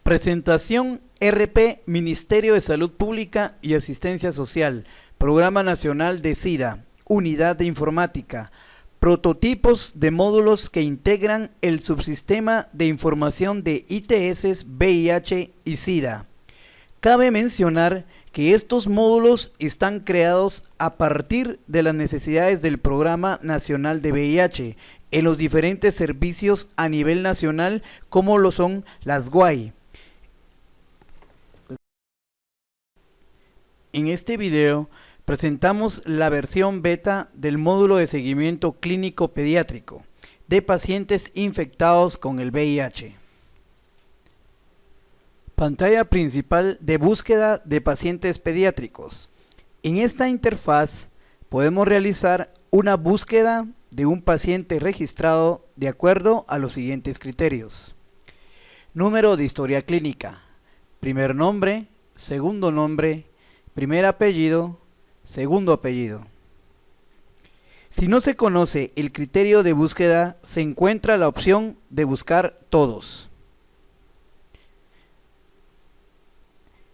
Presentación RP Ministerio de Salud Pública y Asistencia Social, Programa Nacional de SIDA, Unidad de Informática, prototipos de módulos que integran el subsistema de información de ITS, VIH y SIDA. Cabe mencionar que estos módulos están creados a partir de las necesidades del Programa Nacional de VIH en los diferentes servicios a nivel nacional, como lo son las GUAI. En este video presentamos la versión beta del módulo de seguimiento clínico pediátrico de pacientes infectados con el VIH. Pantalla principal de búsqueda de pacientes pediátricos. En esta interfaz podemos realizar una búsqueda de un paciente registrado de acuerdo a los siguientes criterios: número de historia clínica, primer nombre, segundo nombre, primer apellido, segundo apellido. Si no se conoce el criterio de búsqueda, se encuentra la opción de buscar todos.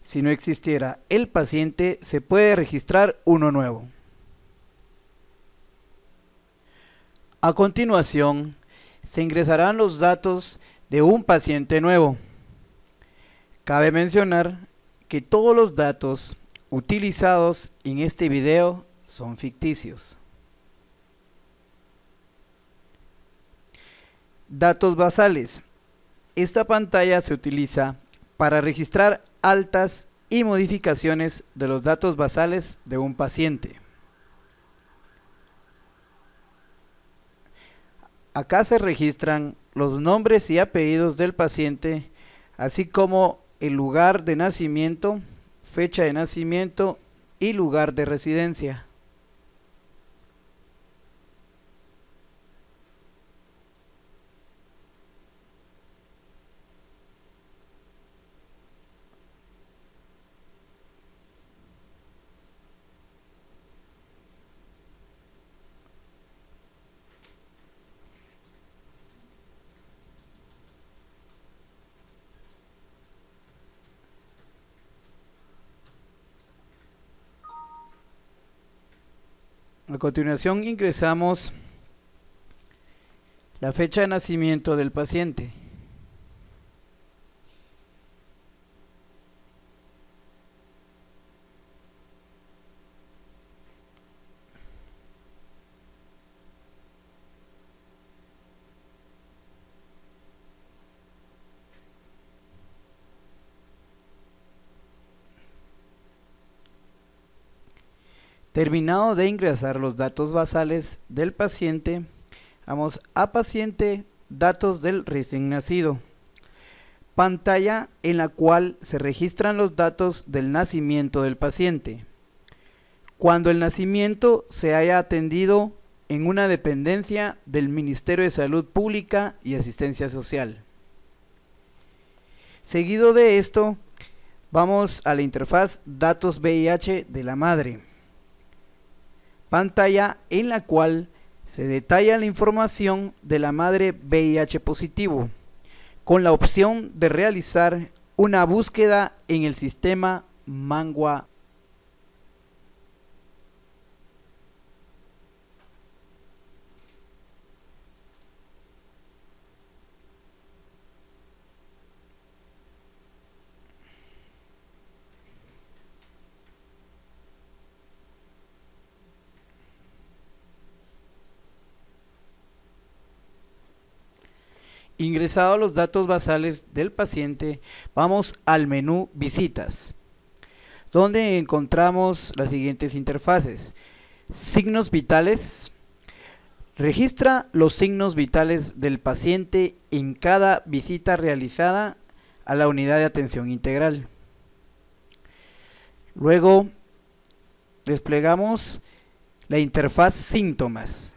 Si no existiera el paciente, se puede registrar uno nuevo. A continuación, se ingresarán los datos de un paciente nuevo. Cabe mencionar que todos los datos utilizados en este video son ficticios. Datos basales. Esta pantalla se utiliza para registrar altas y modificaciones de los datos basales de un paciente. Acá se registran los nombres y apellidos del paciente, así como el lugar de nacimiento, fecha de nacimiento y lugar de residencia. A continuación ingresamos la fecha de nacimiento del paciente. Terminado de ingresar los datos basales del paciente, vamos a paciente, datos del recién nacido. Pantalla en la cual se registran los datos del nacimiento del paciente. Cuando el nacimiento se haya atendido en una dependencia del Ministerio de Salud Pública y Asistencia Social. Seguido de esto, vamos a la interfaz Datos VIH de la madre. Pantalla en la cual se detalla la información de la madre VIH positivo, con la opción de realizar una búsqueda en el sistema Mangua. Ingresados los datos basales del paciente, vamos al menú Visitas, donde encontramos las siguientes interfaces: signos vitales. Registra los signos vitales del paciente en cada visita realizada a la unidad de atención integral. Luego desplegamos la interfaz Síntomas.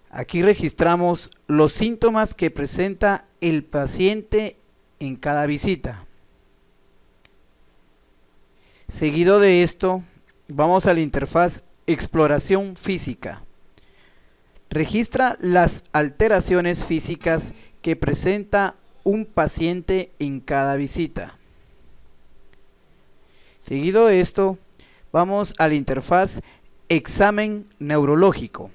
Aquí registramos los síntomas que presenta el paciente en cada visita. Seguido de esto, vamos a la interfaz Exploración Física. Registra las alteraciones físicas que presenta un paciente en cada visita. Seguido de esto, vamos a la interfaz examen neurológico.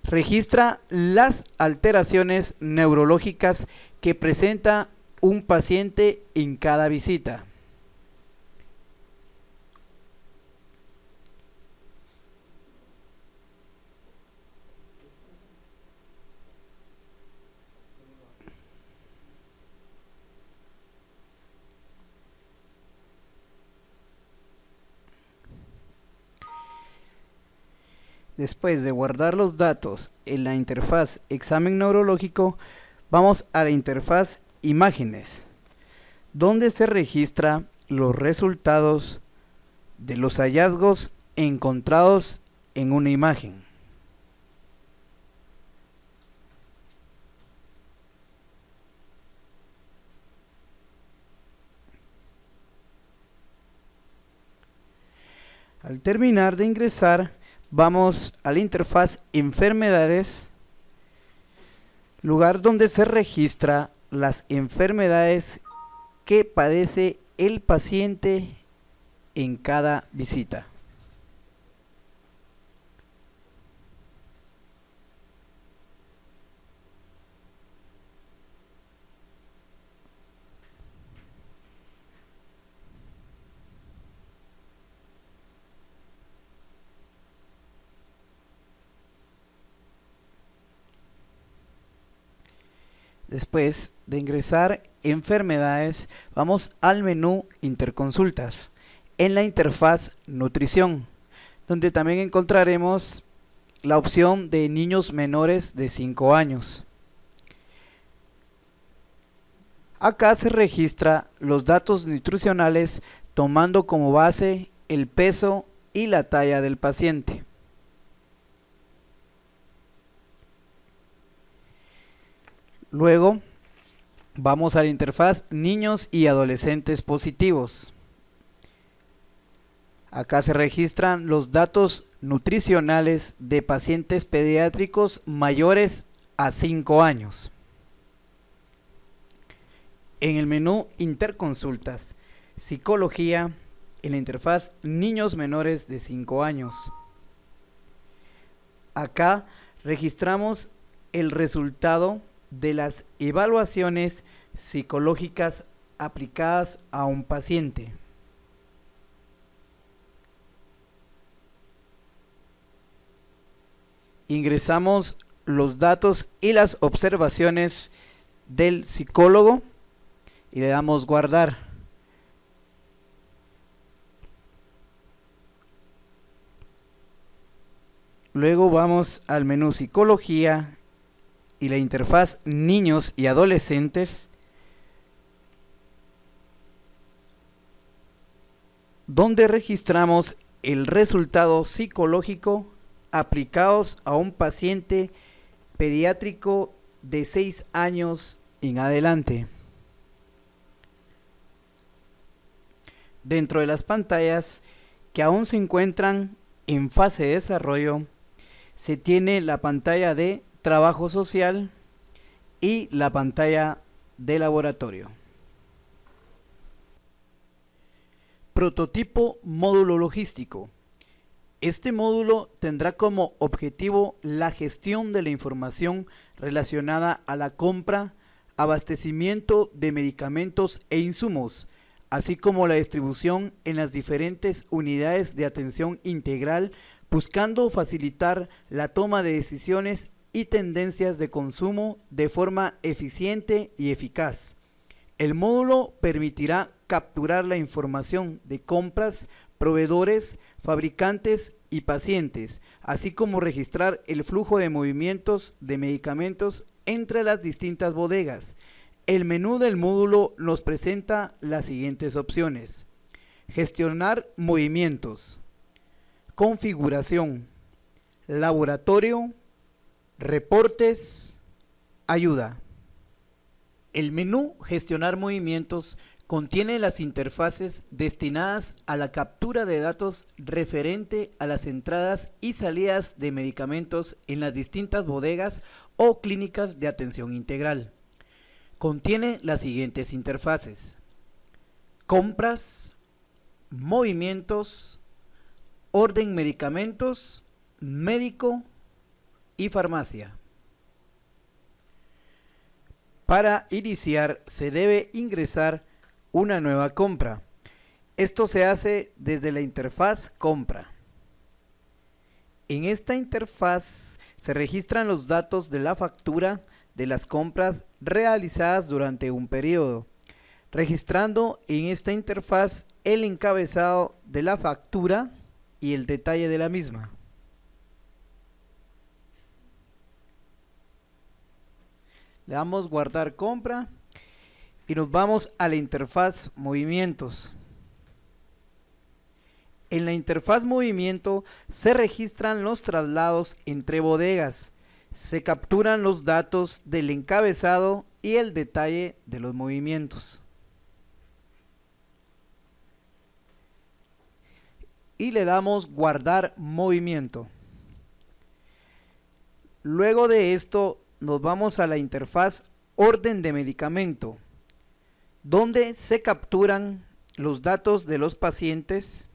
Registra las alteraciones neurológicas que presenta un paciente en cada visita. Después de guardar los datos en la interfaz examen neurológico, vamos a la interfaz imágenes, donde se registra los resultados de los hallazgos encontrados en una imagen. Al terminar de ingresar, vamos a la interfaz enfermedades, lugar donde se registra las enfermedades que padece el paciente en cada visita. Después de ingresar enfermedades, vamos al menú Interconsultas, en la interfaz Nutrición, donde también encontraremos la opción de niños menores de 5 años. Acá se registra los datos nutricionales tomando como base el peso y la talla del paciente. Luego vamos a la interfaz niños y adolescentes positivos. Acá se registran los datos nutricionales de pacientes pediátricos mayores a 5 años. En el menú Interconsultas, Psicología, en la interfaz Niños menores de 5 años. Acá registramos el resultado de las evaluaciones psicológicas aplicadas a un paciente. Ingresamos los datos y las observaciones del psicólogo y le damos guardar. Luego vamos al menú Psicología y la interfaz niños y adolescentes, donde registramos el resultado psicológico aplicados a un paciente pediátrico de 6 años en adelante. Dentro de las pantallas que aún se encuentran en fase de desarrollo, se tiene la pantalla de trabajo social y la pantalla de laboratorio. Prototipo módulo logístico. Este módulo tendrá como objetivo la gestión de la información relacionada a la compra, abastecimiento de medicamentos e insumos, así como la distribución en las diferentes unidades de atención integral, buscando facilitar la toma de decisiones y tendencias de consumo de forma eficiente y eficaz. El módulo permitirá capturar la información de compras, proveedores, fabricantes y pacientes, así como registrar el flujo de movimientos de medicamentos entre las distintas bodegas. El menú del módulo nos presenta las siguientes opciones: gestionar movimientos, configuración, laboratorio, reportes, ayuda. El menú gestionar movimientos contiene las interfaces destinadas a la captura de datos referente a las entradas y salidas de medicamentos en las distintas bodegas o clínicas de atención integral. Contiene las siguientes interfaces: compras, movimientos, orden medicamentos, médico y farmacia. Para iniciar se debe ingresar una nueva compra. Esto se hace desde la interfaz compra. En esta interfaz se registran los datos de la factura de las compras realizadas durante un periodo, registrando en esta interfaz el encabezado de la factura y el detalle de la misma. Le damos guardar compra y nos vamos a la interfaz movimientos. En la interfaz movimiento se registran los traslados entre bodegas, se capturan los datos del encabezado y el detalle de los movimientos. Y le damos guardar movimiento. Luego de esto nos vamos a la interfaz orden de medicamento, donde se capturan los datos de los pacientes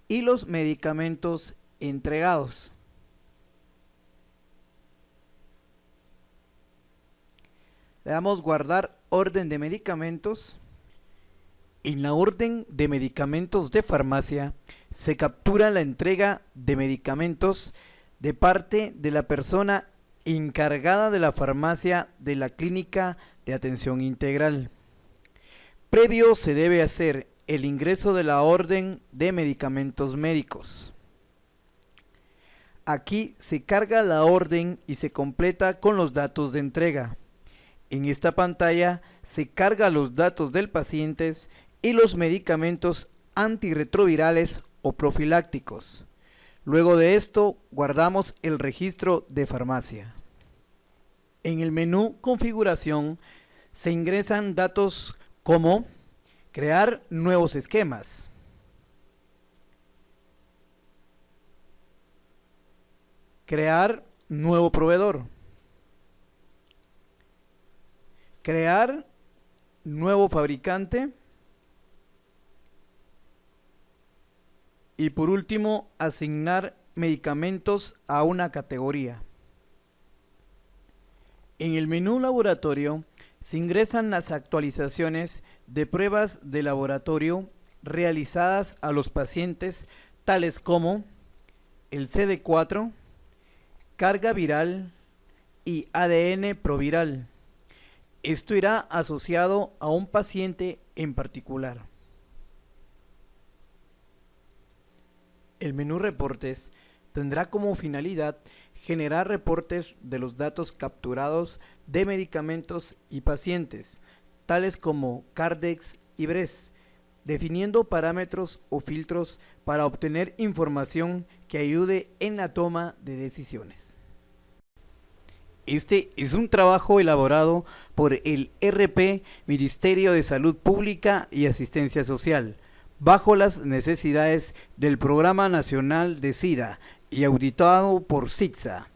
y los medicamentos entregados. Le damos guardar orden de medicamentos. En la orden de medicamentos de farmacia se captura la entrega de medicamentos de parte de la persona encargada de la farmacia de la clínica de atención integral. Previo se debe hacer el ingreso de la orden de medicamentos médicos. Aquí se carga la orden y se completa con los datos de entrega. En esta pantalla se carga los datos del paciente y los medicamentos antirretrovirales o profilácticos. Luego de esto guardamos el registro de farmacia. En el menú configuración se ingresan datos como crear nuevos esquemas, crear nuevo proveedor, crear nuevo fabricante y por último asignar medicamentos a una categoría. En el menú laboratorio se ingresan las actualizaciones de pruebas de laboratorio realizadas a los pacientes, tales como el CD4, carga viral y ADN proviral. Esto irá asociado a un paciente en particular. El menú reportes tendrá como finalidad generar reportes de los datos capturados de medicamentos y pacientes, tales como Cardex y Bres, definiendo parámetros o filtros para obtener información que ayude en la toma de decisiones. Este es un trabajo elaborado por el RP Ministerio de Salud Pública y Asistencia Social, bajo las necesidades del Programa Nacional de SIDA y auditado por SIGSA.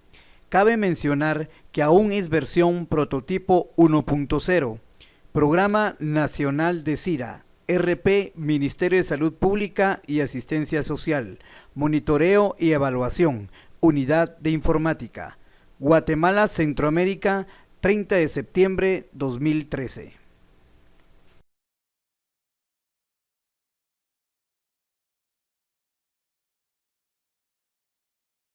Cabe mencionar que aún es versión prototipo 1.0, Programa Nacional de SIDA, RP Ministerio de Salud Pública y Asistencia Social, Monitoreo y Evaluación, Unidad de Informática, Guatemala, Centroamérica, 30 de septiembre 2013.